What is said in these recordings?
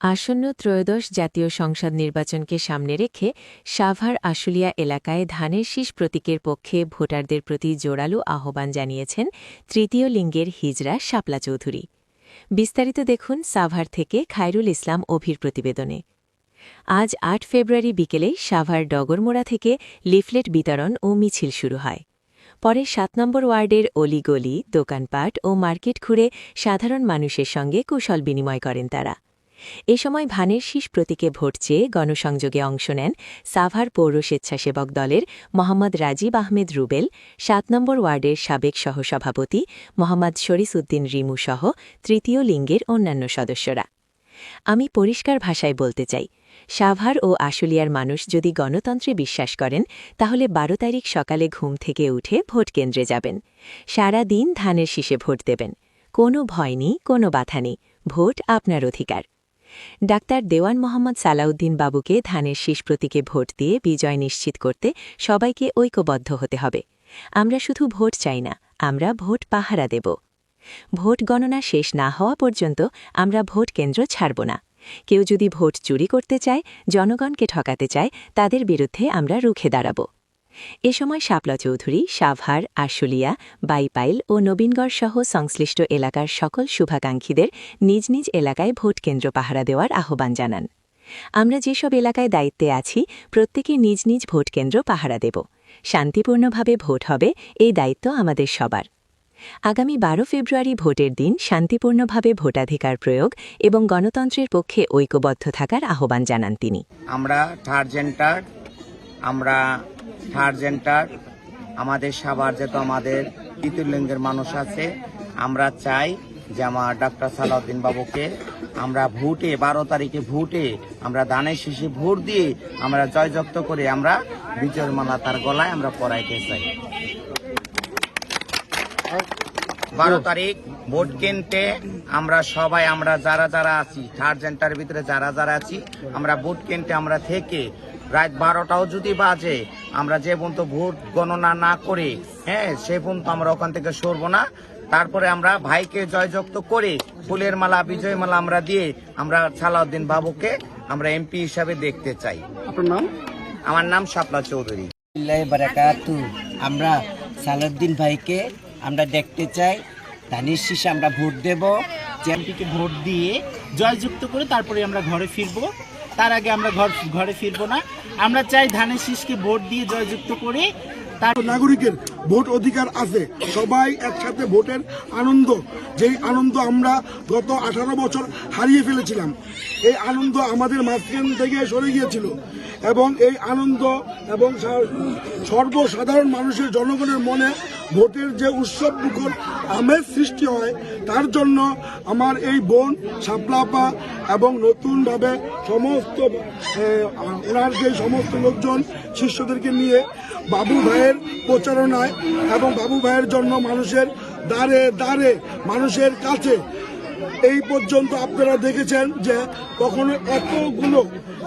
আসন্ন ত্রয়োদশ জাতীয় সংসদ নির্বাচনকে সামনে রেখে সাভার আশুলিয়া এলাকায় ধানের শীষ প্রতীকের পক্ষে ভোটারদের প্রতি জোরালো আহ্বান জানিয়েছেন তৃতীয় লিঙ্গের হিজরা শাপলা চৌধুরী। বিস্তারিত দেখুন সাভার থেকে খায়রুল ইসলাম অভির প্রতিবেদনে। আজ ৮ ফেব্রুয়ারি বিকেলে সাভার ডগরমোড়া থেকে লিফলেট বিতরণ ও মিছিল শুরু হয়। পরে ৭ নম্বর ওয়ার্ডের অলিগলি, দোকানপাট ও মার্কেট ঘুরে সাধারণ মানুষের সঙ্গে কুশল বিনিময় করেন তারা। এ সময় ধানের শীষ প্রতীকে ভোট চেয়ে গণসংযোগে অংশ নেন সাভার পৌর স্বেচ্ছাসেবক দলের মোহাম্মদ রাজীব আহমেদ রুবেল, ৭ নম্বর ওয়ার্ডের সাবেক সহসভাপতি মোহাম্মদ শরীসউদ্দিন রিমু সহ তৃতীয় লিঙ্গের অন্যান্য সদস্যরা। আমি পরিষ্কার ভাষায় বলতে চাই, সাভার ও আশুলিয়ার মানুষ যদি গণতন্ত্রে বিশ্বাস করেন তাহলে ১২ তারিখ সকালে ঘুম থেকে উঠে ভোট কেন্দ্রে যাবেন, সারা দিন ধানের শীষে ভোট দেবেন। কোনো ভয় নেই, কোনো বাধা নেই, ভোট আপনার অধিকার। ডাক্তার দেওয়ান মোহাম্মদ সালাউদ্দিন বাবুকে ধানের শীষ প্রতীকে ভোট দিয়ে বিজয় নিশ্চিত করতে সবাইকে ঐক্যবদ্ধ হতে হবে। আমরা শুধু ভোট চাই না, আমরা ভোট পাহারা দেব। ভোট গণনা শেষ না হওয়া পর্যন্ত আমরা ভোট কেন্দ্র ছাড়ব না। কেউ যদি ভোট চুরি করতে চায়, জনগণকে ঠকাতে চায়, তাদের বিরুদ্ধে আমরা রুখে দাঁড়াব। এ সময় শাপলা চৌধুরী সাভার, আশুলিয়া, বাইপাইল ও নবীনগড় সহ সংশ্লিষ্ট এলাকার সকল শুভাকাঙ্ক্ষীদের নিজ নিজ এলাকায় ভোট কেন্দ্র পাহারা দেওয়ার আহ্বান জানান। আমরা যেসব এলাকায় দায়িত্বে আছি প্রত্যেকে নিজ নিজ ভোট কেন্দ্র পাহারা দেব। শান্তিপূর্ণভাবে ভোট হবে, এই দায়িত্ব আমাদের সবার। আগামী ১২ ফেব্রুয়ারি ভোটের দিন শান্তিপূর্ণভাবে ভোটাধিকার প্রয়োগ এবং গণতন্ত্রের পক্ষে ঐক্যবদ্ধ থাকার আহ্বান জানান তিনি। আমরা থার্ড জেন্টার আমাদের সাভার যেহেতু আমাদের তৃতীয় লিঙ্গের মানুষ আছে, আমরা চাই যে আমার ডাক্তার সালাউদ্দিন বাবুকে আমরা ভোটে ১২ তারিখে ভোটে আমরা ধানের শীষে ভোট দিয়ে আমরা জয়যুক্ত করে আমরা বিজয়ের মালা তার গলায় আমরা পরাইতে চাই। ১২ তারিখ ভোট কেন্দ্রে আমরা সবাই যারা আছি থার্ড জেন্টারের ভিতরে যারা আছি আমরা ভোট কেন্দ্রে আমরা থেকে রাত ১২টাও যদি বাজে আমরা যে পর্যন্ত ভোট গণনা না করে সে পর্যন্ত আমরা ওখান থেকে সরবো না। তারপরে আমরা ভাইকে জয়যুক্ত করে ফুলের মালা, বিজয় মালা আমরা দিয়ে আমরা সালাউদ্দিন বাবুকে আমরা এমপি হিসাবে দেখতে চাই। আপনার নাম? আমার নাম শাপলা চৌধুরী। আমরা সালাউদ্দিন ভাইকে আমরা দেখতে চাই, ধানের শীষে আমরা ভোট দেব। এমপিকে ভোট দিয়ে জয়যুক্ত করে তারপরে আমরা ঘরে ফিরবো। তার আগে আমরা ঘরে ফিরবো না। আমরা চাই ধানের শীষকে ভোট দিয়ে জয়যুক্ত করে তার নাগরিকের ভোট অধিকার আছে। সবাই একসাথে ভোটের আনন্দ, যেই আনন্দ আমরা গত 18 বছর হারিয়ে ফেলেছিলাম, এই আনন্দ আমাদের মাঝখান থেকে সরে গিয়েছিল এবং এই আনন্দ এবং সর্বসাধারণ মানুষের জনগণের মনে ভোটের যে উৎসব মুখর আমেজ সৃষ্টি হয়, তার জন্য আমার এই বোন শাপলাপা এবং নতুনভাবে সমস্ত ওনার যে সমস্ত লোকজন শিষ্যদেরকে নিয়ে বাবু ভাইয়ের প্রচারণায় এবং বাবু ভাইয়ের জন্য মানুষের দ্বারে দ্বারে মানুষের কাছে এই পর্যন্ত আপনারা দেখেছেন যে কখনো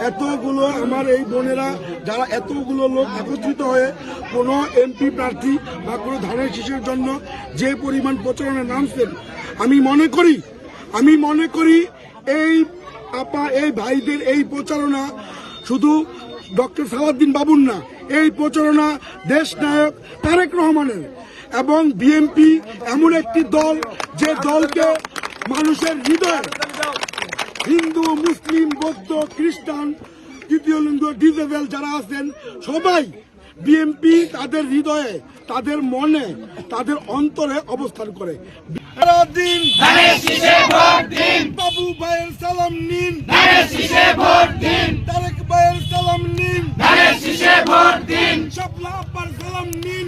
এতগুলো আমার এই বোনেরা যারা এতগুলো লোক একত্রিত হয়ে কোনো এমপি প্রার্থী বা কোনো ধানের শীষের জন্য যে পরিমাণ প্রচারণা নামছেন, আমি মনে করি এই ভাইদের এই প্রচারণা শুধু ডক্টর সালাউদ্দিন বাবুর না, এই প্রচারণা দেশ নায়ক তারেক রহমানের এবং বিএনপি এমন একটি দল যে দলকে মানুষের হৃদয়ে হিন্দু, মুসলিম, বৌদ্ধ, খ্রিস্টান, তৃতীয় লিঙ্গ, ডিজেবল যারা আছেন সবাই বিএনপি তাদের হৃদয়ে, তাদের মনে, তাদের অন্তরে অবস্থান করে। সারাদিন বাবু ভাইয়ের সালাম নিন, তারেক ভাইয়ের সালাম নিন, শাপলা আপার সালাম নিন,